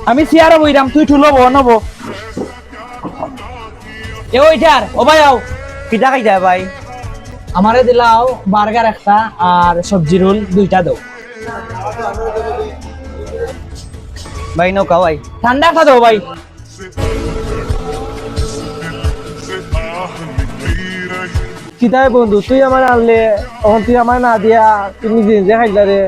আমি চেয়ারে বইরাম, তুই ঠুলো নব এ ওইটার ও ভাই আও পিঠা খাইতে ভাই। আমারে দিলাও বার্গার একটা আর সবজি রোল দুইটা দাও। ভাই নৌকা ভাই। ঠান্ডা একটা দাও ভাই। কিতায় বন্ধু তুই আমার আনলে তখন তুই আমার না দিয়া তুই নিজে নিজে খাইলা রে,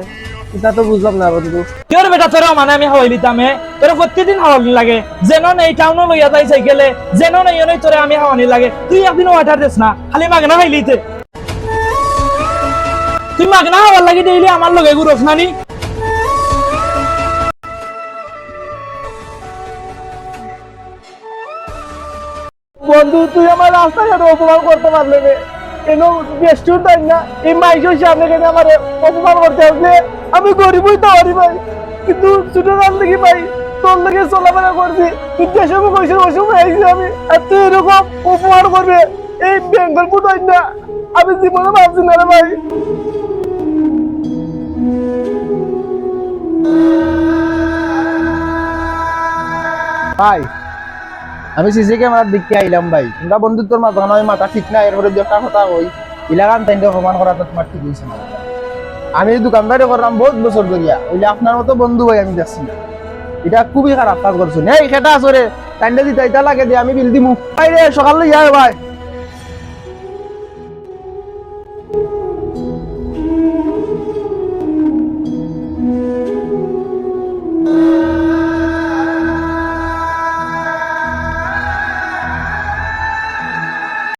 এটা তো বুঝলাম না বন্ধু। তোর বেটা তোর মানে আমি হাওয়াই দিতাম তোর প্রত্যেকদিন হাওয়ানি লাগে, যেন এই টাউনও লইয়া যাই সাইকেলে, যেন নেই তোরে আমি হাওয়ানি লাগে। তুই একদিন ওয়াটার দিস না, খালি মাগনা খাইলিতে। তুই মাগনা হাওয়ার লাগি দিলি আমার লগে গুরস নানি। বন্ধু তুই আমার রাস্তাঘাটে অপমান করতে পারলে রে, কেন বেস্টুর তাই না এই মাইকের সামনে কেন আমার অপমান করতে আসলে? আমি গরিবই তো হরি ভাই, কিন্তু ছোট কাল থেকে ভাই তোর লেগে চলাফেরা করছি, তুই যে সময় কইছিস ওই সময় আইসি আমি, আর তুই এরকম অপমান করবে এই বেঙ্গলপুর তাই না আমি জীবনে ভাবছি না রে ভাই। ভাই আমি সিসি ক্যামেরার দিকে আইলাম ভাই, তোমরা বন্ধুত্বর মাঝখানে ওই মাথা ঠিক না, এরপরে একটা কথা কই ইলাকান তাইতে অপমান করা তো তোমার ঠিক হয়েছে না। আমি দোকানদারি করলাম বহুত বছর ধরিয়া, ওইলে আপনার মতো বন্ধু ভাই আমি দেখছি না, এটা খুবই খারাপ কাজ করছো। এই সেটা আসরে তাইলে দিতে লাগে দিয়ে আমি বিল দিমু ভাই রে, সকালে যাই ভাই।